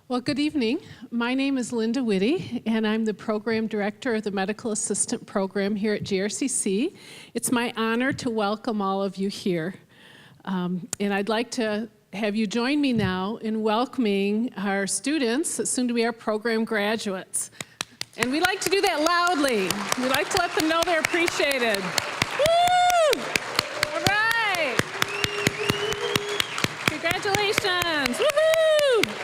Well, good evening. My name is Linda Whitty, and I'm the Program Director of the Medical Assistant Program here at GRCC. It's my honor to welcome all of you here. And I'd like to have you join me now in welcoming our students, soon to be our program graduates. And we like to do that loudly. We like to let them know they're appreciated. Woo! All right. Congratulations. Woohoo!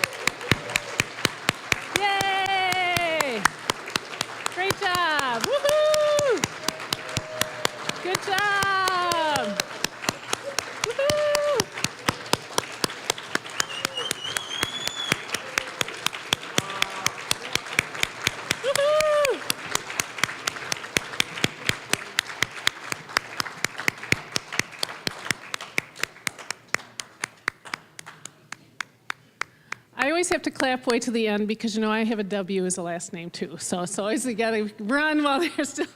Yay! Great job. Woohoo! Good job. Woohoo! Woohoo! I always have to clap way to the end because, you know, I have a W as a last name too. So it's always you gotta run while they're still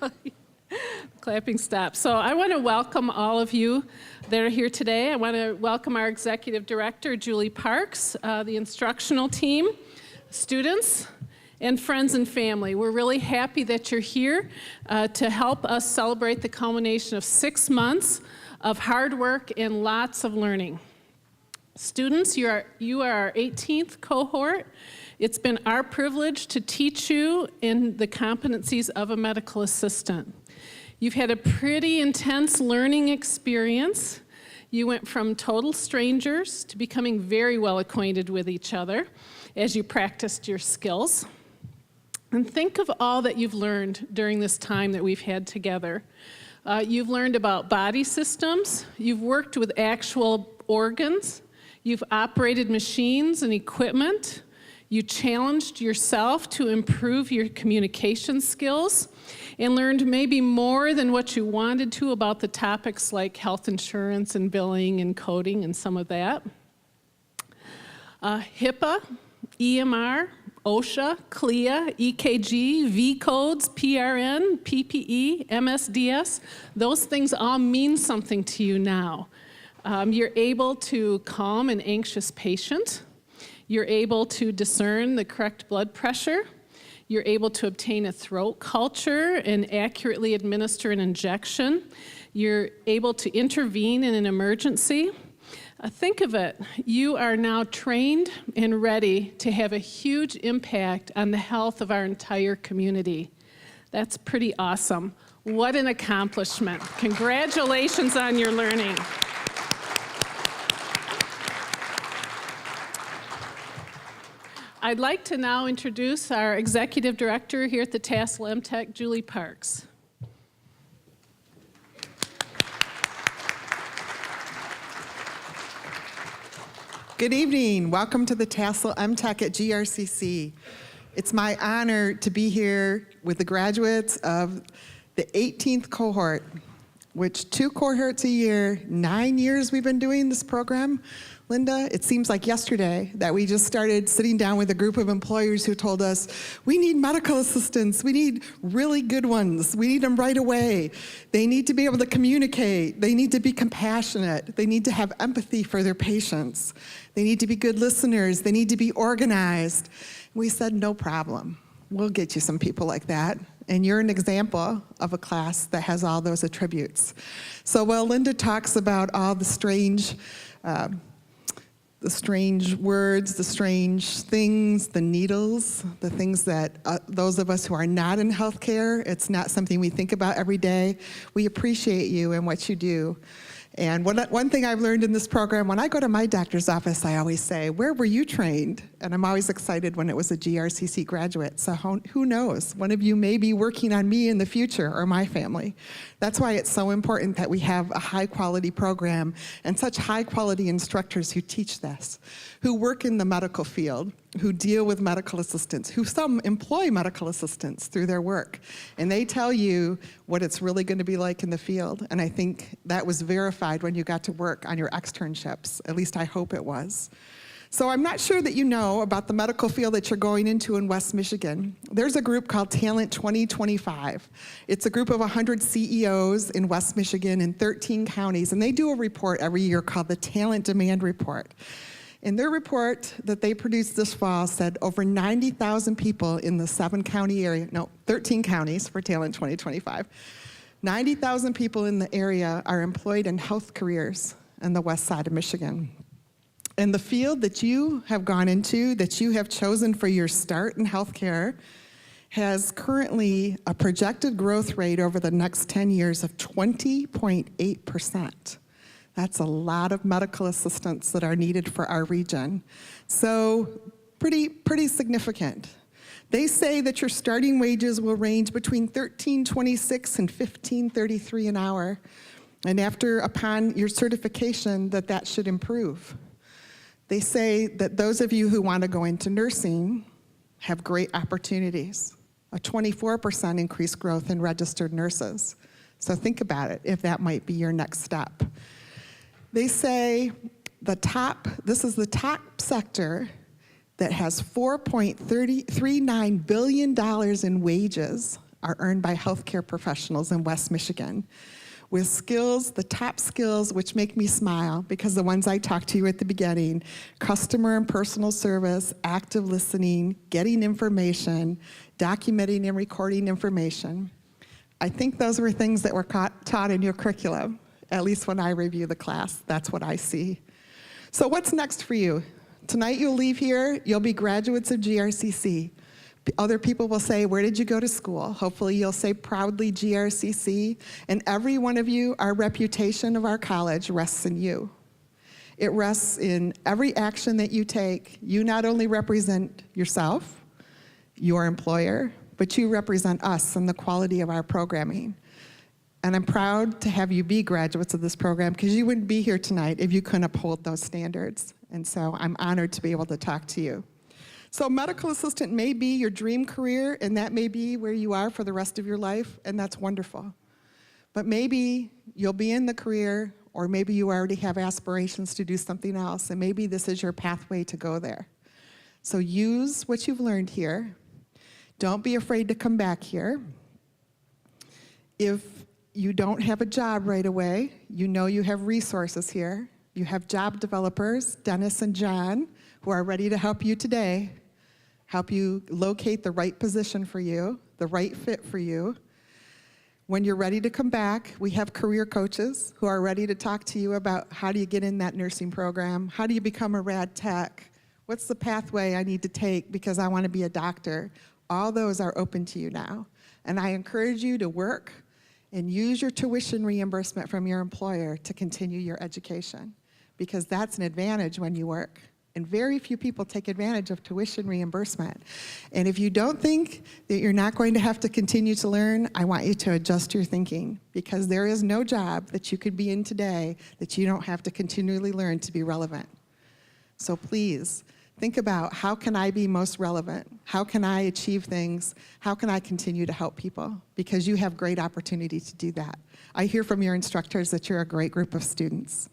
clapping stops. So I want to welcome all of you that are here today. I want to welcome our Executive Director, Julie Parks, the instructional team, students, and friends and family. We're really happy that you're here to help us celebrate the culmination of 6 months of hard work and lots of learning. Students, you are our 18th cohort. It's been our privilege to teach you in the competencies of a medical assistant. You've had a pretty intense learning experience. You went from total strangers to becoming very well acquainted with each other as you practiced your skills. And think of all that you've learned during this time that we've had together. You've learned about body systems. You've worked with actual organs. You've operated machines and equipment. You challenged yourself to improve your communication skills and learned maybe more than what you wanted to about the topics like health insurance and billing and coding and some of that. HIPAA, EMR, OSHA, CLIA, EKG, V-codes, PRN, PPE, MSDS, those things all mean something to you now. You're able to calm an anxious patient. You're able to discern the correct blood pressure. You're able to obtain a throat culture and accurately administer an injection. You're able to intervene in an emergency. Think of it, you are now trained and ready to have a huge impact on the health of our entire community. That's pretty awesome. What an accomplishment. Congratulations on your learning. I'd like to now introduce our Executive Director here at the Tassel MTech, Julie Parks. Good evening. Welcome to the Tassel MTech at GRCC. It's my honor to be here with the graduates of the 18th cohort, which 2 cohorts a year, 9 years we've been doing this program. Linda, it seems like yesterday that we just started sitting down with a group of employers who told us, we need medical assistants, we need really good ones, we need them right away. They need to be able to communicate, they need to be compassionate, they need to have empathy for their patients, they need to be good listeners, they need to be organized. We said, no problem, we'll get you some people like that. And you're an example of a class that has all those attributes. So while Linda talks about all the strange words, the strange things, the needles, the things that those of us who are not in healthcare, it's not something we think about every day. We appreciate you and what you do. And one thing I've learned in this program, when I go to my doctor's office, I always say, where were you trained? And I'm always excited when it was a GRCC graduate. So who knows? One of you may be working on me in the future or my family. That's why it's so important that we have a high quality program and such high quality instructors who teach this, who work in the medical field, who deal with medical assistants, who some employ medical assistants through their work. And they tell you what it's really going to be like in the field. And I think that was verified when you got to work on your externships. At least I hope it was. So I'm not sure that you know about the medical field that you're going into in West Michigan. There's a group called Talent 2025. It's a group of 100 CEOs in West Michigan in 13 counties, and they do a report every year called the Talent Demand Report. And their report that they produced this fall said over 90,000 people in the 13 counties for Talent 2025. 90,000 people in the area are employed in health careers on the west side of Michigan. And the field that you have gone into, that you have chosen for your start in healthcare, has currently a projected growth rate over the next 10 years of 20.8%. That's a lot of medical assistants that are needed for our region. So pretty significant. They say that your starting wages will range between $13.26 and $15.33 an hour. And upon your certification, that should improve. They say that those of you who want to go into nursing have great opportunities, a 24% increased growth in registered nurses. So think about it, if that might be your next step. They say this is the top sector that has $4.39 billion in wages are earned by healthcare professionals in West Michigan, with skills, the top skills, which make me smile, because the ones I talked to you at the beginning, customer and personal service, active listening, getting information, documenting and recording information. I think those were things that were taught in your curriculum. At least when I review the class, that's what I see. So what's next for you? Tonight you'll leave here, you'll be graduates of GRCC. Other people will say, where did you go to school? Hopefully you'll say proudly GRCC, and every one of you, our reputation of our college rests in you. It rests in every action that you take. You not only represent yourself, your employer, but you represent us and the quality of our programming. And I'm proud to have you be graduates of this program, because you wouldn't be here tonight if you couldn't uphold those standards. And so I'm honored to be able to talk to you. So medical assistant may be your dream career, and that may be where you are for the rest of your life, and that's wonderful. But maybe you'll be in the career, or maybe you already have aspirations to do something else, and maybe this is your pathway to go there. So use what you've learned here. Don't be afraid to come back here. If you don't have a job right away, you know you have resources here. You have job developers, Dennis and John, who are ready to help you today, help you locate the right position for you, the right fit for you. When you're ready to come back, we have career coaches who are ready to talk to you about how do you get in that nursing program, how do you become a rad tech, what's the pathway I need to take because I want to be a doctor. All those are open to you now. And I encourage you to work and use your tuition reimbursement from your employer to continue your education, because that's an advantage when you work. And very few people take advantage of tuition reimbursement. And if you don't think that you're not going to have to continue to learn, I want you to adjust your thinking, because there is no job that you could be in today that you don't have to continually learn to be relevant. So please, think about, how can I be most relevant? How can I achieve things? How can I continue to help people? Because you have great opportunity to do that. I hear from your instructors that you're a great group of students.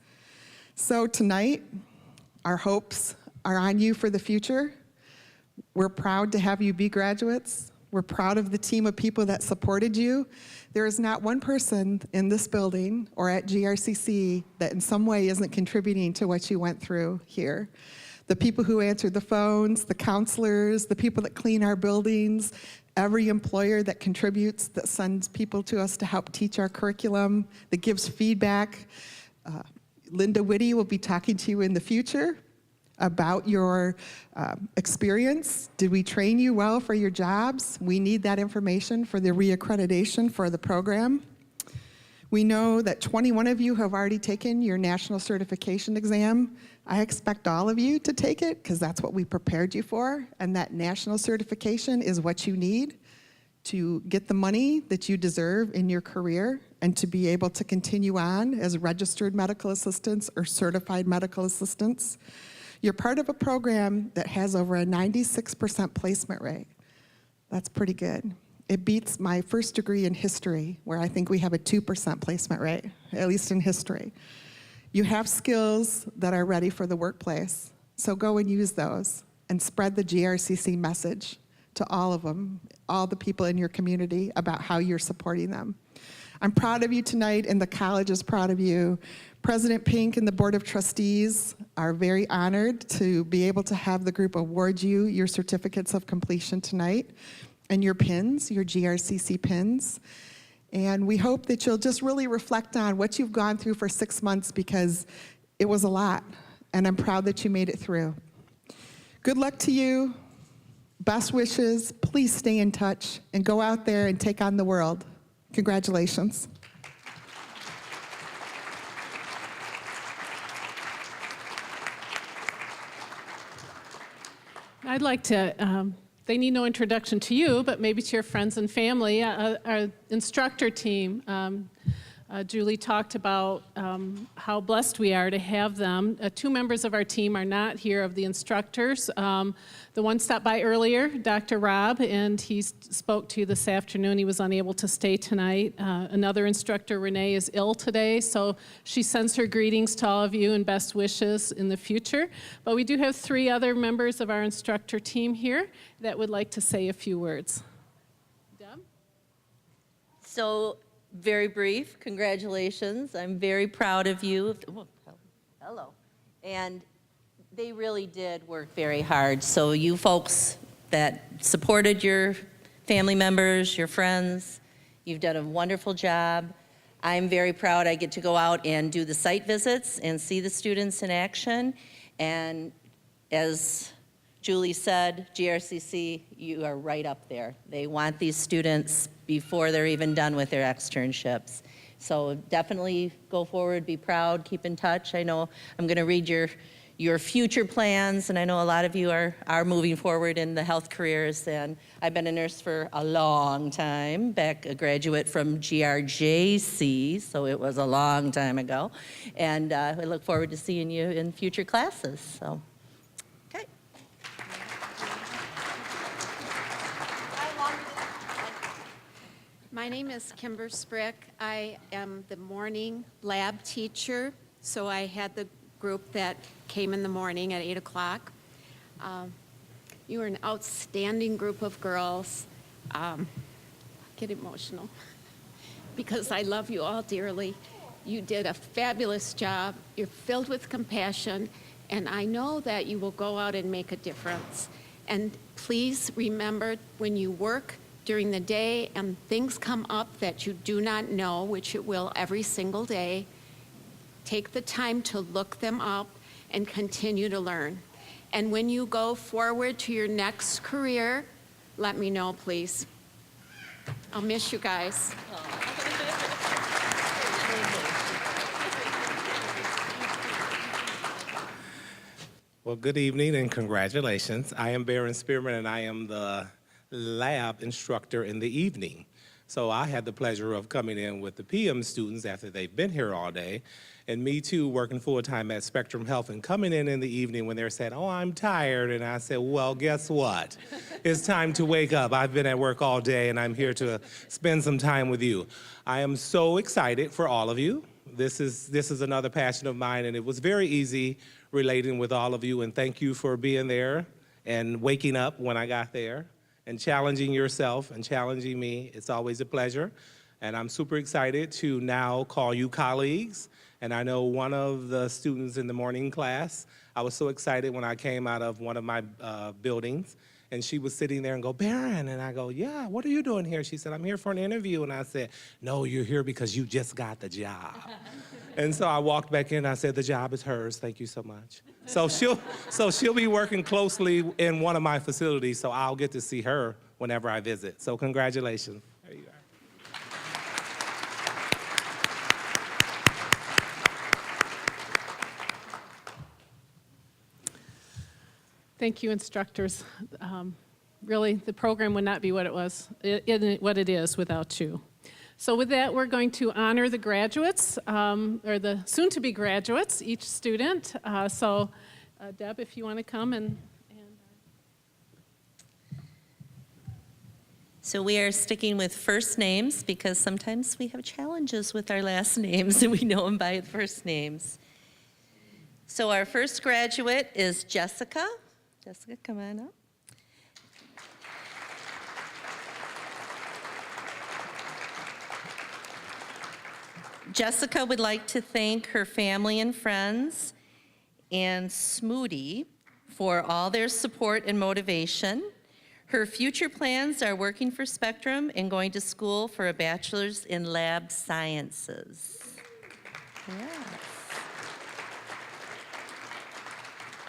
So tonight, our hopes are on you for the future. We're proud to have you be graduates. We're proud of the team of people that supported you. There is not one person in this building or at GRCC that in some way isn't contributing to what you went through here. The people who answered the phones, the counselors, the people that clean our buildings, every employer that contributes, that sends people to us to help teach our curriculum, that gives feedback. Linda Whitty will be talking to you in the future about your experience. Did we train you well for your jobs? We need that information for the reaccreditation for the program. We know that 21 of you have already taken your national certification exam. I expect all of you to take it, because that's what we prepared you for, and that national certification is what you need to get the money that you deserve in your career and to be able to continue on as registered medical assistants or certified medical assistants. You're part of a program that has over a 96% placement rate. That's pretty good. It beats my first degree in history, where I think we have a 2% placement rate, at least in history. You have skills that are ready for the workplace, so go and use those and spread the GRCC message to all of them, all the people in your community, about how you're supporting them. I'm proud of you tonight, and the college is proud of you. President Pink and the Board of Trustees are very honored to be able to have the group award you your certificates of completion tonight and your pins, your GRCC pins. And we hope that you'll just really reflect on what you've gone through for 6 months, because it was a lot, and I'm proud that you made it through. Good luck to you. Best wishes. Please stay in touch and go out there and take on the world. Congratulations. I'd like to, they need no introduction to you, but maybe to your friends and family. Our instructor team, Julie talked about how blessed we are to have them. 2 members of our team are not here, of the instructors. The one stopped by earlier, Dr. Rob, and he spoke to you this afternoon. He was unable to stay tonight. Another instructor, Renee, is ill today, so she sends her greetings to all of you and best wishes in the future. But we do have 3 other members of our instructor team here that would like to say a few words. Deb? So, very brief, congratulations. I'm very proud of you. Oh, hello. And they really did work very hard. So you folks that supported your family members, your friends, you've done a wonderful job. I'm very proud I get to go out and do the site visits and see the students in action. And as Julie said, GRCC, you are right up there. They want these students before they're even done with their externships. So definitely go forward, be proud, keep in touch. I know I'm gonna read your future plans, and I know a lot of you are moving forward in the health careers, and I've been a nurse for a long time, a graduate from GRCC, so it was a long time ago. And I look forward to seeing you in future classes, so. My name is Kimber Sprick. I am the morning lab teacher, so I had the group that came in the morning at 8 o'clock. You were an outstanding group of girls. I get emotional because I love you all dearly. You did a fabulous job. You're filled with compassion, and I know that you will go out and make a difference. And please remember, when you work during the day and things come up that you do not know, which it will every single day, take the time to look them up and continue to learn. And when you go forward to your next career, let me know, please. I'll miss you guys. Well, good evening and congratulations. I am Baron Spearman, and I am the lab instructor in the evening. So I had the pleasure of coming in with the PM students after they've been here all day, and me too, working full-time at Spectrum Health, and coming in the evening when they're saying, oh, I'm tired, and I said, well, guess what? It's time to wake up. I've been at work all day, and I'm here to spend some time with you. I am so excited for all of you. This is another passion of mine, and it was very easy relating with all of you, and thank you for being there and waking up when I got there and challenging yourself and challenging me. It's always a pleasure. And I'm super excited to now call you colleagues. And I know one of the students in the morning class, I was so excited when I came out of one of my buildings, and she was sitting there and go, Baron, and I go, yeah, what are you doing here? She said, I'm here for an interview. And I said, no, you're here because you just got the job. And so I walked back in, and I said, the job is hers, thank you so much. So she'll be working closely in one of my facilities, so I'll get to see her whenever I visit. So congratulations. There you are. Thank you, instructors. Really, the program would not be what it was, what it is without you. So with that, we're going to honor the graduates, or the soon-to-be graduates, each student. Deb, if you want to come and So we are sticking with first names because sometimes we have challenges with our last names and we know them by first names. So our first graduate is Jessica. Jessica, come on up. Jessica would like to thank her family and friends and Smoody for all their support and motivation. Her future plans are working for Spectrum and going to school for a bachelor's in lab sciences. Yes.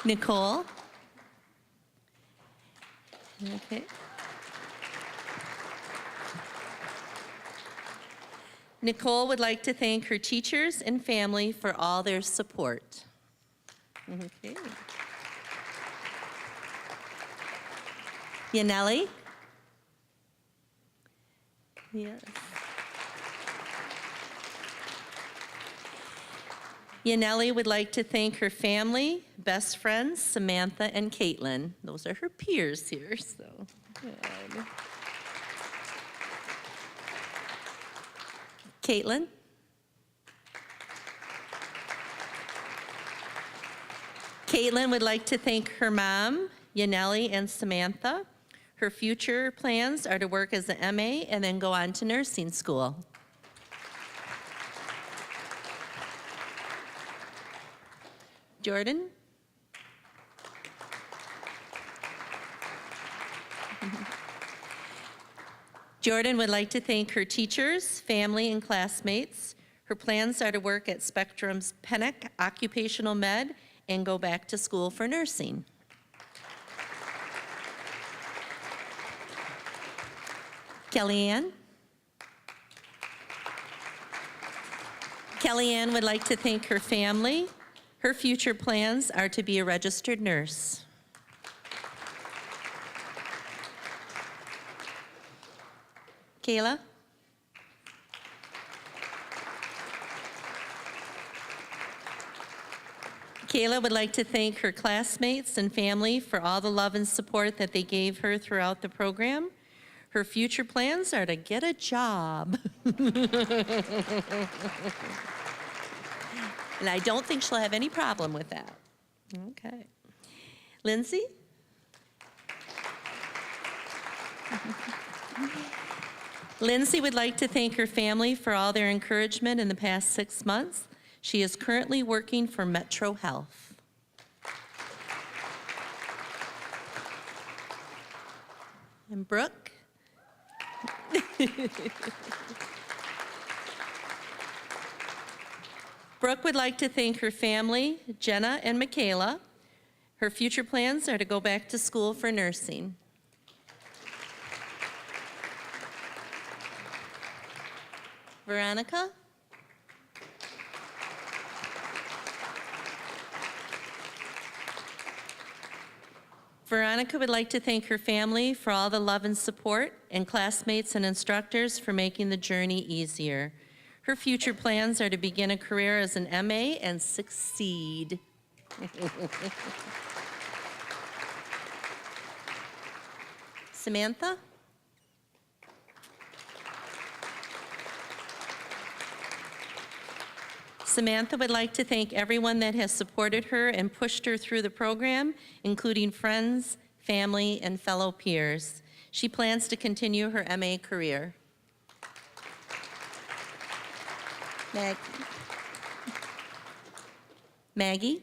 Nicole? Okay. Nicole would like to thank her teachers and family for all their support. Okay. Yaneli? Yes. Yaneli would like to thank her family, best friends, Samantha and Caitlin. Those are her peers here, so good. Caitlin? Caitlin would like to thank her mom, Yaneli and Samantha. Her future plans are to work as an MA and then go on to nursing school. Jordan? Jordan would like to thank her teachers, family, and classmates. Her plans are to work at Spectrum's Pennock Occupational Med and go back to school for nursing. Kellyanne? Kellyanne would like to thank her family. Her future plans are to be a registered nurse. Kayla? Kayla would like to thank her classmates and family for all the love and support that they gave her throughout the program. Her future plans are to get a job. And I don't think she'll have any problem with that. Okay. Lindsay? Lindsay would like to thank her family for all their encouragement in the past 6 months. She is currently working for Metro Health. And Brooke? Brooke would like to thank her family, Jenna and Michaela. Her future plans are to go back to school for nursing. Veronica? Veronica would like to thank her family for all the love and support, and classmates and instructors for making the journey easier. Her future plans are to begin a career as an MA and succeed. Samantha? Samantha would like to thank everyone that has supported her and pushed her through the program, including friends, family, and fellow peers. She plans to continue her MA career. Maggie?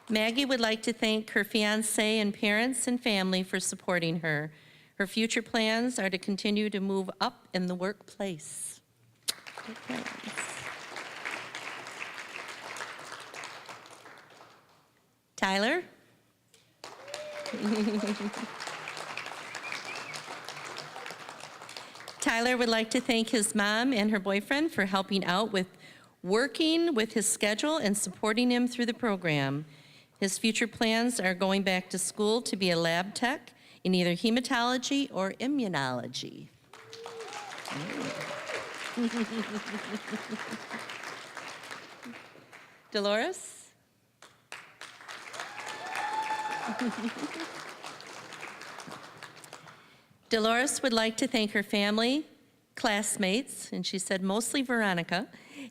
Maggie would like to thank her fiancé and parents and family for supporting her. Her future plans are to continue to move up in the workplace. Okay. Tyler? Tyler would like to thank his mom and her boyfriend for helping out with working with his schedule and supporting him through the program. His future plans are going back to school to be a lab tech in either hematology or immunology. Dolores? Dolores would like to thank her family, classmates, and she said mostly Veronica,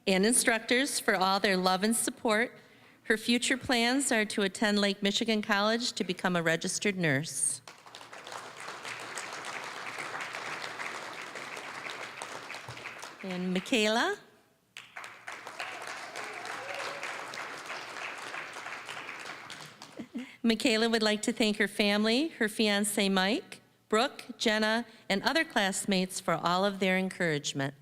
and instructors for all their love and support. Her future plans are to attend Lake Michigan College to become a registered nurse. And Michaela. Michaela would like to thank her family, her fiance Mike, Brooke, Jenna, and other classmates for all of their encouragement.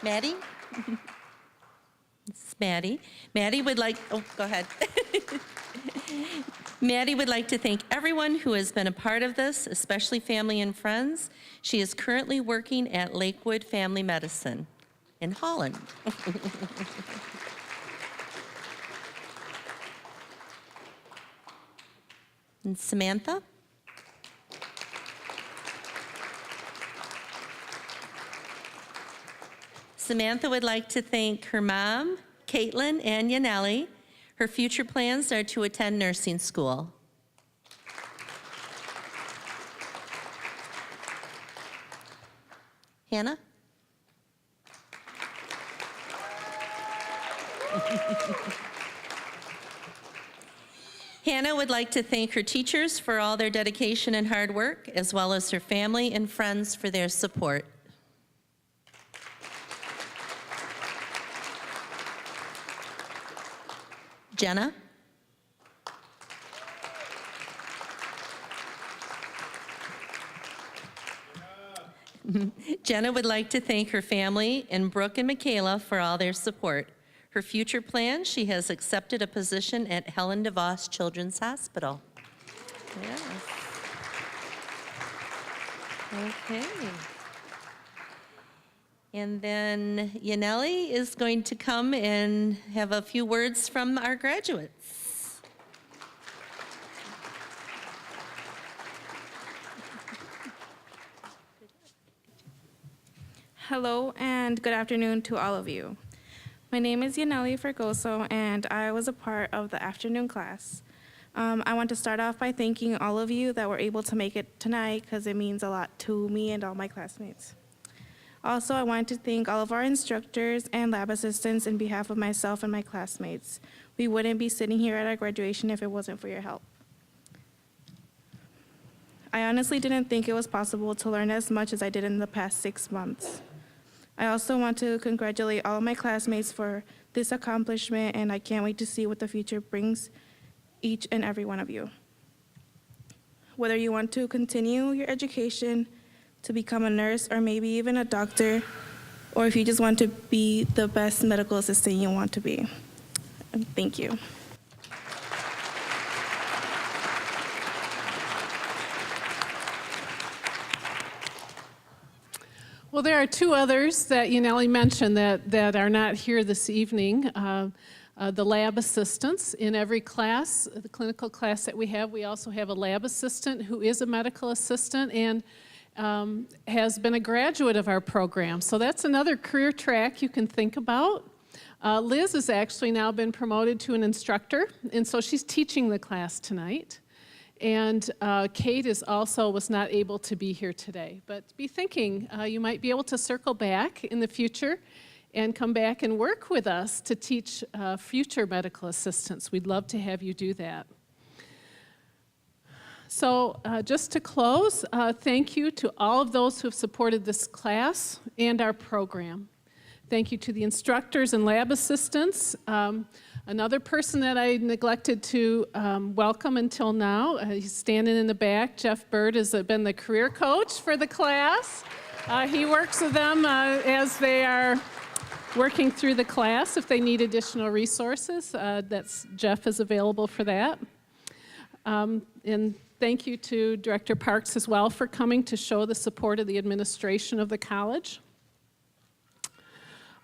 Maddie? This is Maddie. Maddie would like, oh, go ahead. Maddie would like to thank everyone who has been a part of this, especially family and friends. She is currently working at Lakewood Family Medicine in Holland. And Samantha? Samantha would like to thank her mom, Caitlin and Yaneli. Her future plans are to attend nursing school. Hannah? Hannah would like to thank her teachers for all their dedication and hard work, as well as her family and friends for their support. Jenna? Jenna would like to thank her family and Brooke and Michaela for all their support. Her future plans, she has accepted a position at Helen DeVos Children's Hospital. Yes. Okay. And then Yaneli is going to come and have a few words from our graduates. Hello and good afternoon to all of you. My name is Yaneli Fergoso and I was a part of the afternoon class. I want to start off by thanking all of you that were able to make it tonight because it means a lot to me and all my classmates. Also, I want to thank all of our instructors and lab assistants in behalf of myself and my classmates. We wouldn't be sitting here at our graduation if it wasn't for your help. I honestly didn't think it was possible to learn as much as I did in the past 6 months. I also want to congratulate all of my classmates for this accomplishment, and I can't wait to see what the future brings each and every one of you. Whether you want to continue your education, to become a nurse, or maybe even a doctor, or if you just want to be the best medical assistant you want to be. Thank you. Well, there are two others that Yaneli mentioned that are not here this evening. The lab assistants in every class, the clinical class that we have also have a lab assistant who is a medical assistant and has been a graduate of our program. So that's another career track you can think about. Liz has actually now been promoted to an instructor, and so she's teaching the class tonight. And Kate was not able to be here today, but be thinking you might be able to circle back in the future and come back and work with us to teach future medical assistants. We'd love to have you do that. So just to close, thank you to all of those who have supported this class and our program. Thank you to the instructors and lab assistants. Another person that I neglected to welcome until now, he's standing in the back. Jeff Bird has been the career coach for the class. He works with them as they are working through the class. If they need additional resources, Jeff is available for that. And thank you to Director Parks as well for coming to show the support of the administration of the college.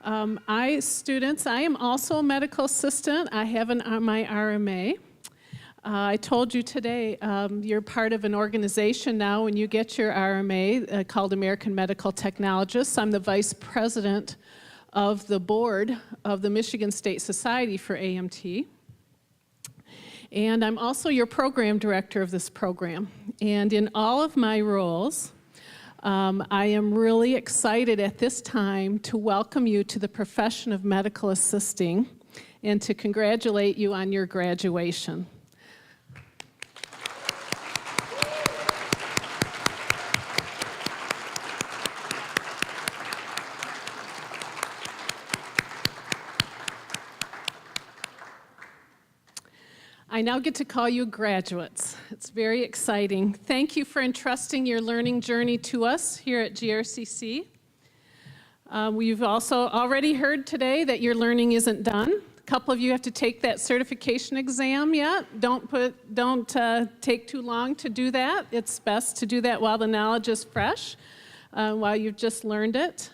I am also a medical assistant. I have my RMA. I told you today you're part of an organization now when you get your RMA called American Medical Technologists. I'm the vice president of the board of the Michigan State Society for AMT. And I'm also your program director of this program. And in all of my roles, I am really excited at this time to welcome you to the profession of medical assisting and to congratulate you on your graduation. I now get to call you graduates. It's very exciting. Thank you for entrusting your learning journey to us here at GRCC. We've also already heard today that your learning isn't done. A couple of you have to take that certification exam yet. Don't take too long to do that. It's best to do that while the knowledge is fresh, while you've just learned it.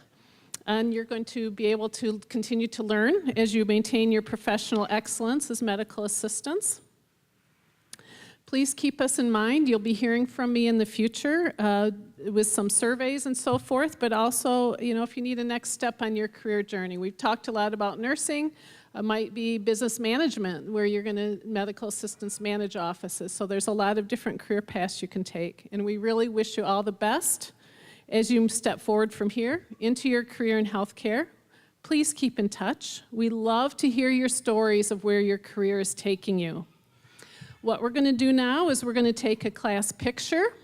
And you're going to be able to continue to learn as you maintain your professional excellence as medical assistants. Please keep us in mind. You'll be hearing from me in the future with some surveys and so forth, but also, if you need a next step on your career journey. We've talked a lot about nursing. It might be business management, where you're going to medical assistants manage offices. So there's a lot of different career paths you can take. And we really wish you all the best as you step forward from here into your career in healthcare. Please keep in touch. We love to hear your stories of where your career is taking you. What we're going to do now is we're going to take a class picture.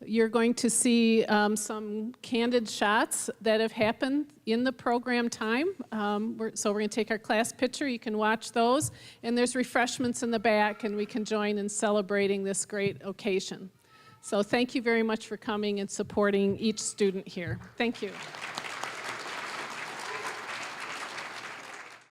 You're going to see some candid shots that have happened in the program time. So we're going to take our class picture. You can watch those. And there's refreshments in the back, and we can join in celebrating this great occasion. So thank you very much for coming and supporting each student here. Thank you.